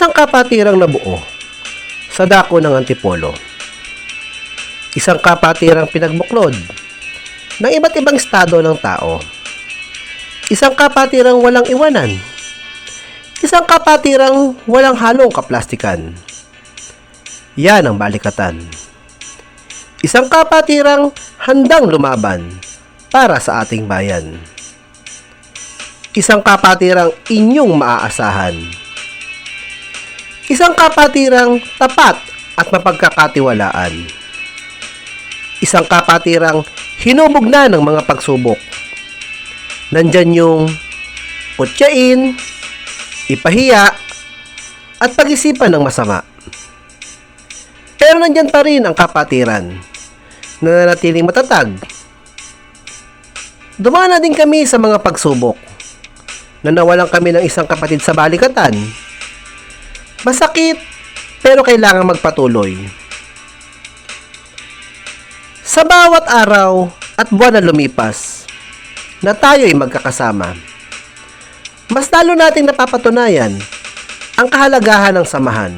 Isang kapatirang nabuo sa dako ng Antipolo. Isang kapatirang pinagbuklod ng iba't ibang estado ng tao. Isang kapatirang walang iwanan. Isang kapatirang walang halong kaplastikan. Yan ang balikatan. Isang kapatirang handang lumaban para sa ating bayan. Isang kapatirang inyong maaasahan. Isang kapatirang tapat at mapagkakatiwalaan. Isang kapatirang hinubog na ng mga pagsubok. Nandyan yung putyain, ipahiya, at pag-isipan ng masama. Pero nandyan pa rin ang kapatiran na nanatiling matatag. Dumaan na din kami sa mga pagsubok na nawalan kami ng isang kapatid sa balikatan. Masakit, pero kailangan magpatuloy. Sa bawat araw at buwan na lumipas, na tayo'y magkakasama, mas lalo nating napapatunayan ang kahalagahan ng samahan.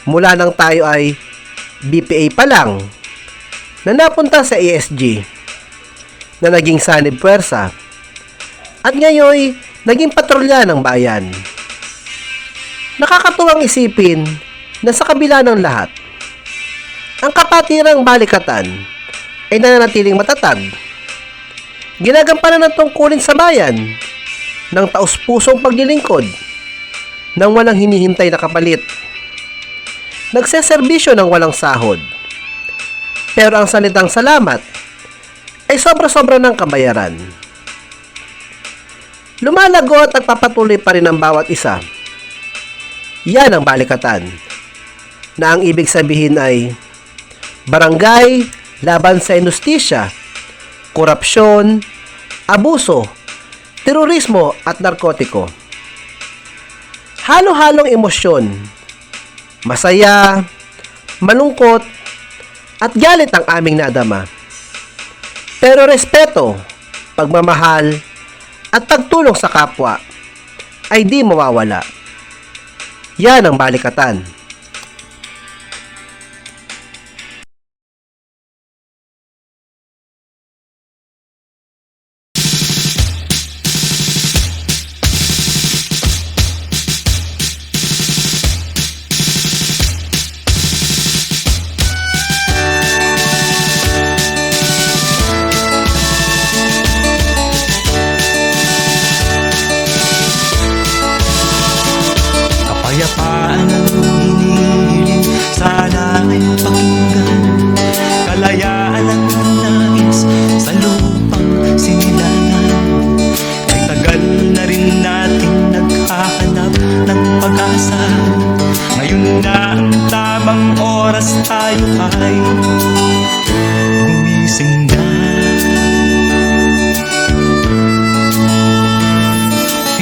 Mula nang tayo ay BPA pa lang, na napunta sa ESG, na naging sanib puwersa, at ngayon naging patrolya ng bayan. Nakakatuwang isipin na sa kabila ng lahat, ang kapatirang balikatan ay nananatiling matatag. Ginagampanan ng tungkulin sa bayan ng taus-pusong paglilingkod ng walang hinihintay na kapalit. Nagseserbisyo ng walang sahod. Pero ang salitang salamat ay sobra-sobra ng kabayaran. Lumalago at nagpapatuloy pa rin ang bawat isa. Yan ang balikatan, na ang ibig sabihin ay barangay laban sa inustisya, korupsyon, abuso, terorismo at narkotiko. Halo-halong emosyon, masaya, malungkot, at galit ang aming nadama. Pero respeto, pagmamahal, at pagtulong sa kapwa ay di mawawala. Yan ang balikatan. Kapayapaan ang hinihiling, sana ay pakinggan. Kalayaan ang nais sa lupang sinilangan. Ay tagal na rin nating naghahanap ng pag-asa. Ngayon na ang tamang oras, tayo ay gumising na.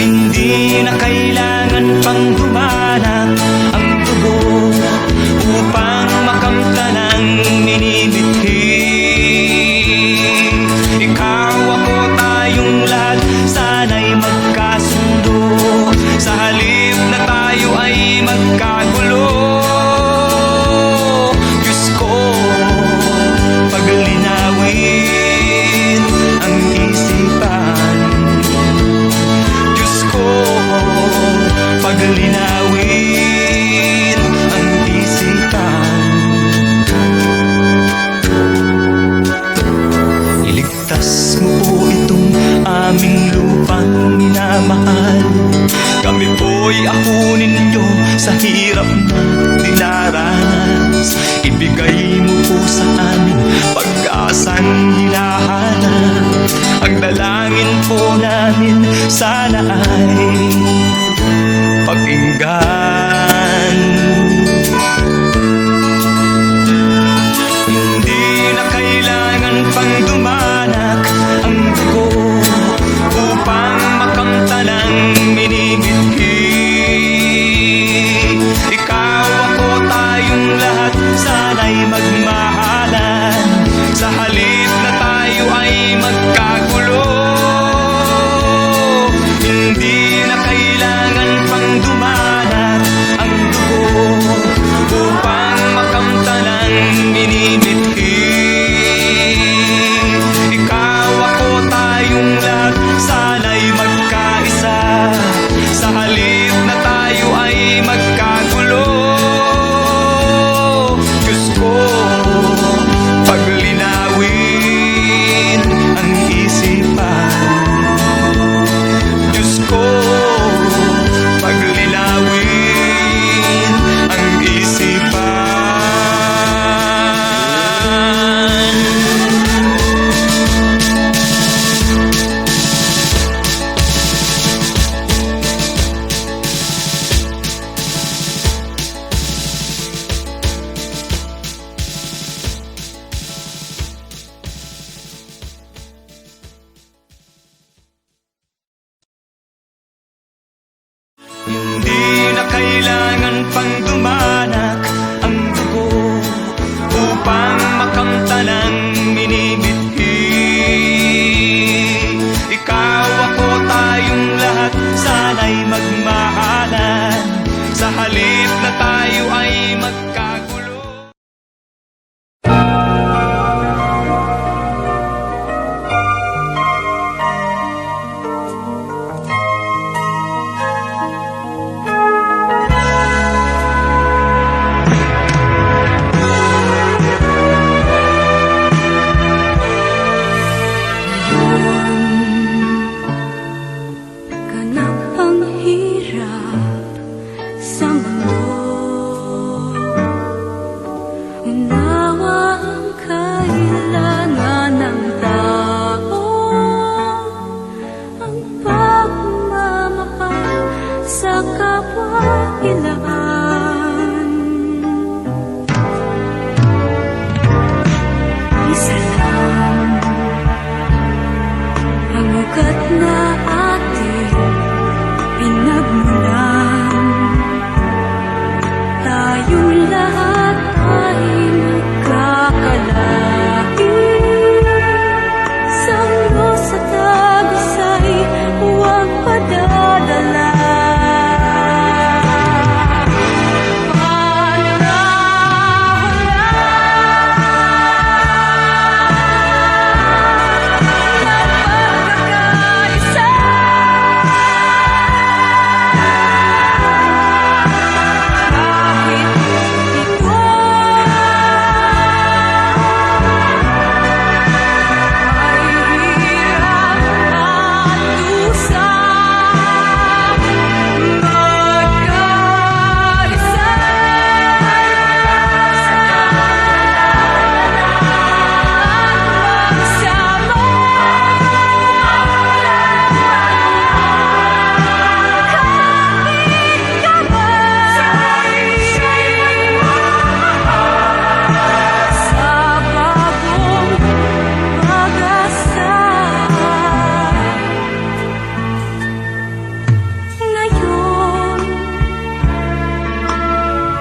Hindi na kailangan pang dumanak ang dugo upang makamta ng minimithi. Ikaw, ako, tayong lahat, sana'y magkasundo. Sa halip na tayo ay magkagulo. Diyos ko, paglinawin ang isipan. Paglinawin ang isipan. Iligtas mo po itong aming lupang minamahal. Kami po'y ako ninyo sa hirap na dinaranas. Ibigay mo po sa amin pag-asang hinahanap. Ang dalangin po namin sana ay pakinggan. Hindi na kailangan pang dumanak ang dugo upang makamta ng minimithi. Ikaw, ako, tayong lahat, sana'y magmahalan. Sa halip na tayo ay magkagulo. Hindi na kailangan pang dumanak Ganap ang hirap sa mundo. Unawa ang kailangan ng tao, ang pagmamahal sa kapwa-ilaan. Isa lang ang ugat na ating pinagmulan. Tayong lahat ay magkakalain. Sa ulo sa tagos ay huwag padadala.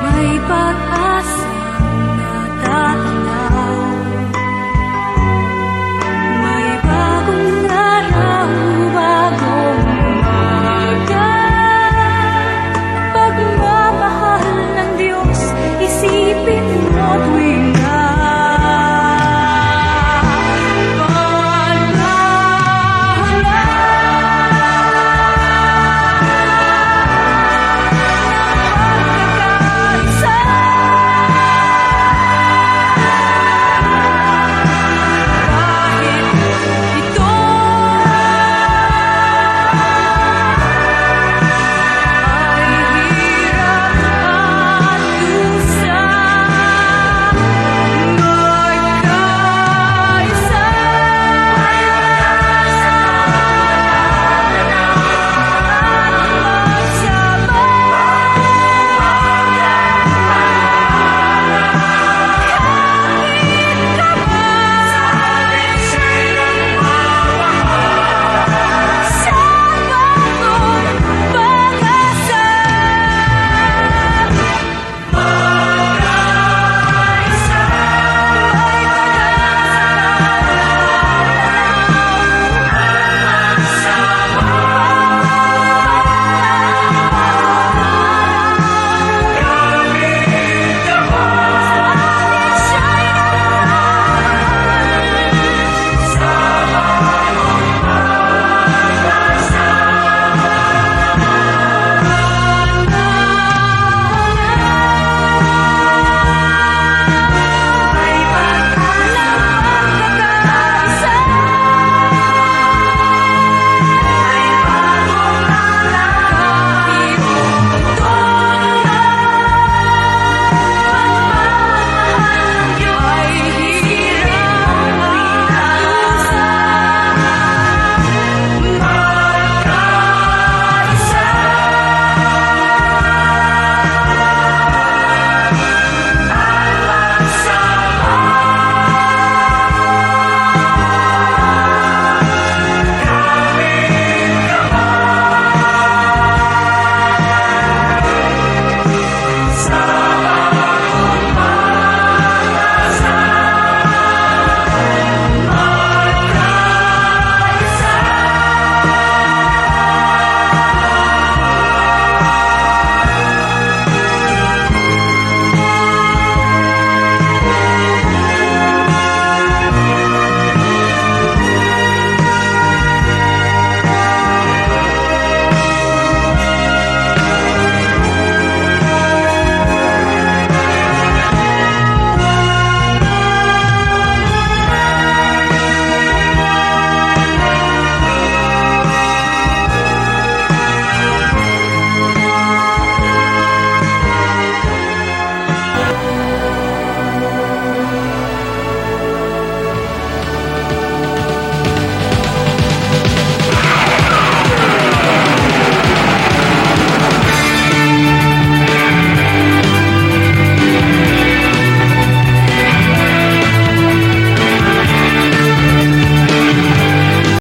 May pag-asa